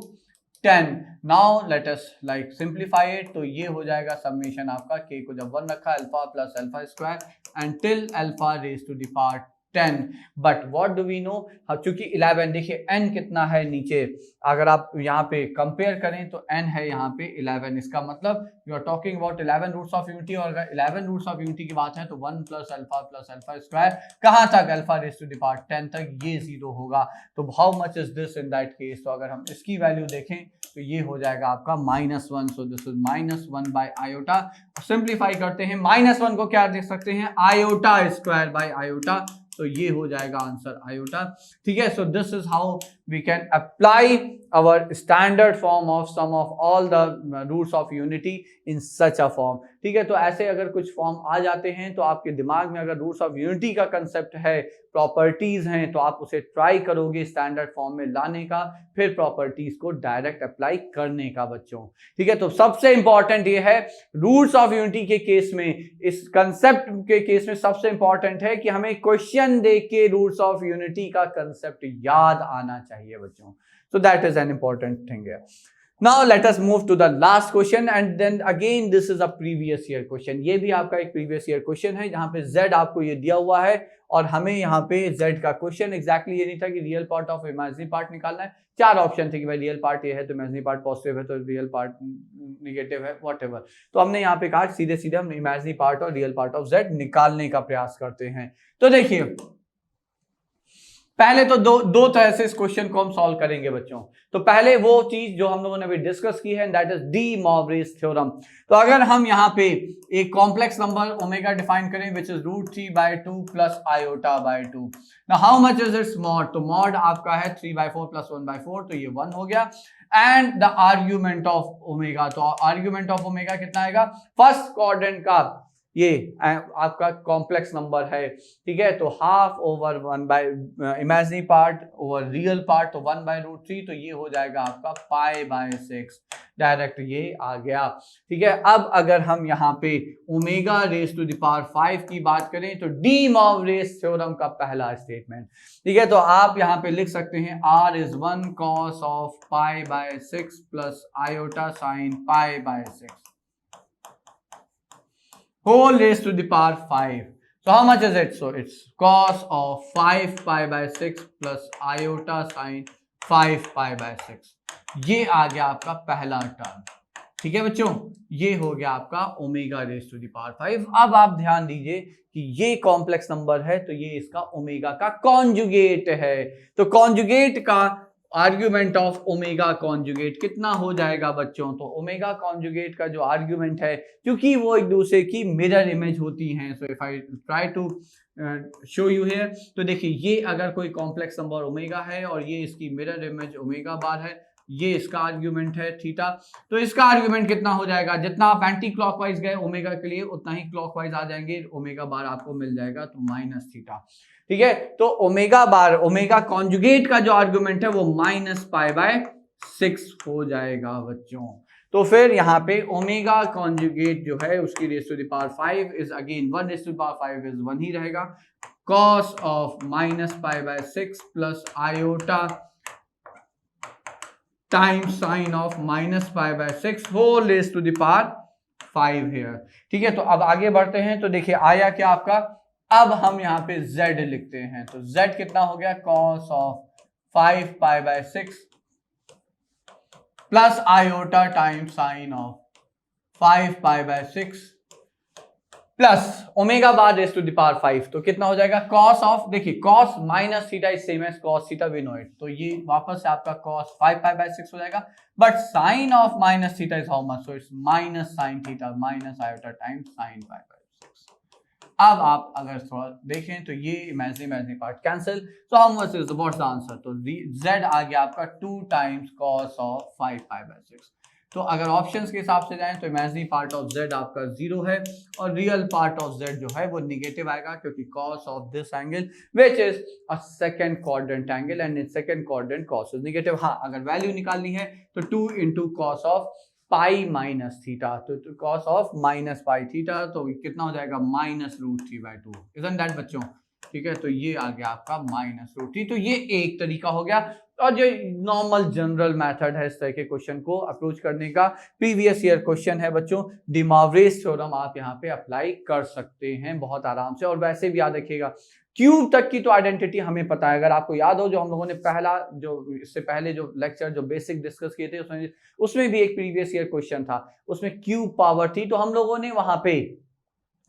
10. Now let us like simplify it, तो ये हो जाएगा summation आपका k को जब 1 रखा alpha plus alpha square and till alpha raise to the power 10. But what do we know, चूंकि 11 देखिए n कितना है नीचे, अगर आप यहाँ पे कंपेयर करें तो n है यहाँ पे 11, इसका मतलब you are talking about 11 roots of unity, और अगर 11 रूट्स ऑफ यूनिटी की बात है तो 1 प्लस अल्फा स्क्वायर कहाँ तक, alpha raise to the power 10 तक, ये 0 होगा। तो how much is this in that case, तो अगर हम इसकी वैल्यू देखें तो ये हो जाएगा आपका -1, so this is -1 by iota. Simplify करते हैं, -1 को क्या देख सकते हैं, आयोटा स्क्वायर बाय आयोटा, तो ये हो जाएगा आंसर आयोटा। ठीक है, so this is how we can apply our standard form of sum of all the roots of unity in such a form। ठीक है, तो ऐसे अगर कुछ फॉर्म आ जाते हैं तो आपके दिमाग में अगर रूट्स ऑफ यूनिटी का कंसेप्ट है, प्रॉपर्टीज हैं, तो आप उसे ट्राई करोगे स्टैंडर्ड फॉर्म में लाने का, फिर प्रॉपर्टीज को डायरेक्ट अप्लाई करने का बच्चों। ठीक है, तो सबसे इंपॉर्टेंट ये है रूट्स ऑफ यूनिटी के केस में, इस कंसेप्ट के केस में सबसे इंपॉर्टेंट है कि हमें क्वेश्चन देख के रूट्स ऑफ यूनिटी का कंसेप्ट याद आना चाहिए बच्चों। So that is an important thing here. Now let us move to the last question, and then again this is a previous year question। ये भी आपका एक previous year question है जहाँ पे Z आपको ये दिया हुआ है और हमें यहाँ पे Z का क्वेश्चन एग्जैक्टली ये नहीं था कि real part of imaginary part निकालना है। चार ऑप्शन थे कि भाई रियल पार्ट ये है तो इमेजिनरी पार्ट पॉजिटिव है, तो रियल पार्ट निगेटिव है, व्हाटएवर। तो हमने यहाँ पे कहा सीधे सीधे हम इमेजिनरी पार्ट और रियल पार्ट ऑफ Z निकालने का प्रयास करते हैं। तो देखिए पहले तो दो तरह से इस क्वेश्चन को हम सॉल्व करेंगे बच्चों। तो पहले वो चीज जो हम लोगों ने अभी डिस्कस की है, that is D Moivre's theorem. तो अगर हम यहाँ पे एक कॉम्प्लेक्स नंबर ओमेगा डिफाइन करें which is √3/2 plus iota by 2, now how much is its mod, तो मॉड आपका है 3/4 प्लस 1/4, तो ये 1 हो गया। And the argument of omega, तो आर्ग्यूमेंट ऑफ ओमेगा कितना आएगा, फर्स्ट क्वाड्रेंट का ये आपका कॉम्प्लेक्स नंबर है। ठीक है, तो half over 1 by imaginary part over real part, तो 1/√3, तो ये हो जाएगा आपका π/6, डायरेक्ट ये आ गया। ठीक है, अब अगर हम यहाँ पे omega raise to the power 5 की बात करें तो डी मॉवरेज थ्योरम का पहला स्टेटमेंट। ठीक है, तो आप यहाँ पे लिख सकते हैं R is 1 cos of π/6 plus iota sine π/6 whole raised to the power 5. So how much is it? So it's cos of 5 π/6 plus iota sin 5 π/6। ये आ गया आपका पहला टर्म। ठीक है बच्चों, ये हो गया आपका omega raise to the power 5। अब आप ध्यान दीजिए कि ये कॉम्प्लेक्स नंबर है तो ये इसका ओमेगा का कॉन्जुगेट है। तो कॉन्जुगेट का आर्ग्यूमेंट ऑफ ओमेगा कॉन्जुगेट कितना हो जाएगा बच्चों, तो ओमेगा कॉन्जुगेट का जो आर्ग्यूमेंट है, क्योंकि वो एक दूसरे की मिरर इमेज होती हैं, so if I try to show you here, तो देखिए ये अगर कोई कॉम्प्लेक्स नंबर ओमेगा है और ये इसकी मिरर इमेज ओमेगा बार है, ये इसका आर्ग्यूमेंट है थीटा, तो इसका आर्ग्यूमेंट कितना हो जाएगा, जितना आप एंटी क्लॉकवाइज गए ओमेगा के लिए उतना ही क्लॉकवाइज आ जाएंगे, ओमेगा बार आपको मिल जाएगा, तो माइनस थीटा। ठीक है, तो ओमेगा बार ओमेगा कॉन्जुगेट का जो आर्गुमेंट है वो -π/6 हो जाएगा बच्चों। तो फिर यहाँ पे ओमेगा कॉन्जुगेट जो है उसकी raise to the power 5 is again 1 raise to the power 5 is 1 ही रहेगा, cos of -π/6 plus iota times sine of -π/6 whole raise to the power 5 here. ठीक है, तो अब आगे बढ़ते हैं, तो देखिए आया क्या आपका, अब हम यहाँ पे z लिखते हैं, तो z कितना हो गया, cos of 5 π/6 plus iota time sine of 5 π/6 plus omega bar raise to the power 5, तो कितना हो जाएगा cos ऑफ, देखिए cos minus theta is same as cos theta, we know it, तो ये वापस से आपका cos 5 π/6 हो जाएगा, but sine of minus theta is how much, so it's minus sine theta minus iota time sine 5/6। अब आप अगर थोड़ा देखें तो ये imaginary part cancel, so how much is what's the answer, तो z आ गया आपका 2 टाइम्स cos ऑफ 5 π/6। तो अगर ऑप्शंस के हिसाब से जाएं तो इमेजिनरी पार्ट ऑफ z आपका 0 है और रियल पार्ट ऑफ z जो है वो निगेटिव आएगा, क्योंकि cos of this angle which is a second quadrant angle and in second quadrant cos is negative. हाँ, अगर वैल्यू निकालनी है तो 2 into cos of pi minus theta, तो cos ऑफ -π थीटा, तो कितना हो जाएगा -√3/2, इजंट दैट बच्चों। ठीक है, तो ये आ गया आपका -√3। तो ये एक तरीका हो गया, और जो नॉर्मल जनरल मेथड है इस तरह के क्वेश्चन को अप्रोच करने का, प्रीवियस ईयर क्वेश्चन है बच्चों, डी मॉवरेज थ्योरम आप यहाँ पे अप्लाई कर सकते हैं बहुत आराम से। और वैसे भी याद रखिएगा, क्यूब तक की तो आइडेंटिटी हमें पता है। अगर आपको याद हो, जो हम लोगों ने पहला, जो इससे पहले जो लेक्चर जो बेसिक डिस्कस किए थे, उसमें भी एक प्रीवियस ईयर क्वेश्चन था, उसमें क्यूब पावर थी। तो हम लोगों ने वहां पे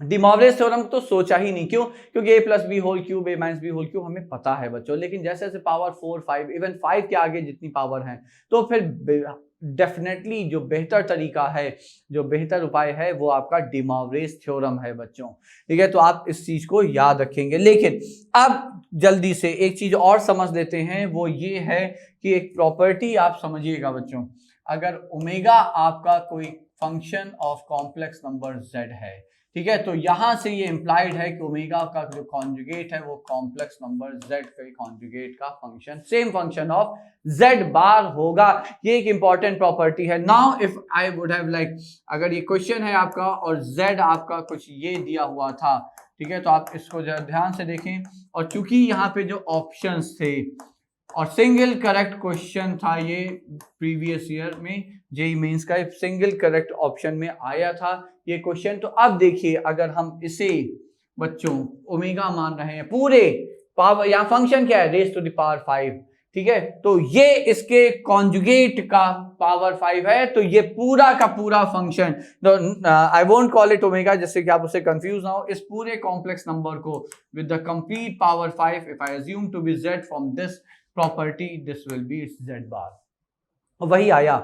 डी मॉवरेज थ्योरम तो सोचा ही नहीं, क्यों? क्योंकि a + b whole cube, a - b whole cube हमें पता है बच्चों। लेकिन जैसे जैसे पावर 4, 5, इवन 5 के आगे जितनी पावर है, तो फिर डेफिनेटली जो बेहतर तरीका है, जो बेहतर उपाय है, वो आपका डी मॉवरेज थ्योरम है बच्चों। ठीक है, तो आप इस चीज को याद रखेंगे। लेकिन अब जल्दी से एक चीज और समझ लेते हैं, वो ये है कि एक प्रॉपर्टी आप समझिएगा बच्चों, अगर ओमेगा आपका कोई function of complex number z है, ठीक है, तो यहां से ये इंप्लाइड है कि ओमेगा का जो कॉन्जुगेट है वो कॉम्प्लेक्स नंबर z के कॉन्जुगेट का function, same function of z बार होगा। ये एक इंपॉर्टेंट प्रॉपर्टी है। Now if I would have like, अगर ये क्वेश्चन है आपका और z आपका कुछ ये दिया हुआ था, ठीक है, तो आप इसको जरा ध्यान से देखें। और चूंकि यहाँ पे जो ऑप्शंस थे और सिंगल करेक्ट क्वेश्चन था, ये प्रीवियस ईयर में जेईई मेंस का सिंगल करेक्ट ऑप्शन में आया था ये क्वेश्चन। तो अब देखिए, अगर हम इसे बच्चों ओमेगा मान रहे हैं, पूरे पावर, यहाँ फंक्शन क्या है, रेज़ टू द पावर 5, ठीक है, तो ये इसके कॉन्जुगेट का पावर 5 है। तो ये पूरा का पूरा function, I won't call it omega जिससे कि आप उससे कंफ्यूज ना हो, इस पूरे कॉम्प्लेक्स नंबर को with the complete power 5, if I assume to be z from this property, this will be its z bar. वही आया,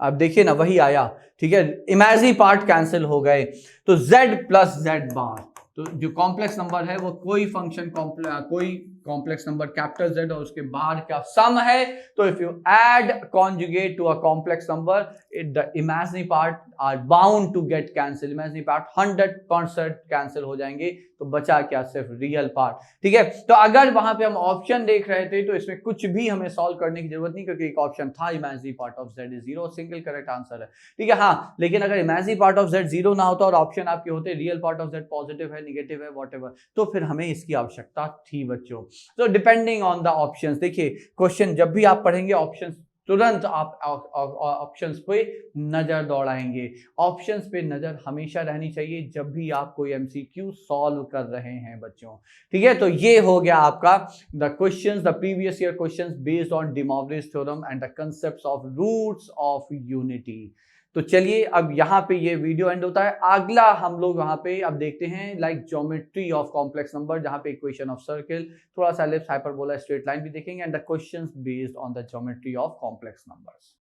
अब देखिए ना, वही आया, ठीक है, इमेजिनरी पार्ट कैंसिल हो गए, तो z + z बार। तो जो कॉम्प्लेक्स नंबर है वो कोई फंक्शन कोई कॉम्प्लेक्स नंबर कैपिटल Z और उसके बाहर का सम है। तो if you add conjugate to a complex number, the imaginary part are bound to get cancel, imaginary part 100% cancel हो जाएंगे, तो बचा क्या, सिर्फ रियल पार्ट। ठीक है, तो अगर वहां पे हम ऑप्शन देख रहे थे तो इसमें कुछ भी हमें सॉल्व करने की जरूरत नहीं, क्योंकि एक ऑप्शन था imaginary part of Z is 0, single correct answer है। ठीक है, हाँ, लेकिन अगर इमेजिनरी पार्ट ऑफ Z 0 ना होता और ऑप्शन आपके होते real part of Z positive है, नेगेटिव है, व्हाटएवर, तो फिर हमें इसकी आवश्यकता थी बच्चों। तो डिपेंडिंग ऑन द ऑप्शंस, देखिए क्वेश्चन जब भी आप पढ़ेंगे ऑप्शंस, तुरंत आप ऑप्शंस पे नजर दौड़ाएंगे। ऑप्शंस पे नजर हमेशा रहनी चाहिए जब भी आप कोई एमसीक्यू सॉल्व कर रहे हैं बच्चों। ठीक है, तो ये हो गया आपका the questions, the previous year questions based on De Moivre's theorem and the concepts of roots of unity. तो चलिए, अब यहाँ पे ये वीडियो एंड होता है। अगला हम लोग वहां पे अब देखते हैं like geometry of complex number, जहां पे इक्वेशन ऑफ सर्किल, थोड़ा सा एलिप्स, हाइपरबोला, स्ट्रेट लाइन भी देखेंगे, and the questions based on the geometry of complex numbers.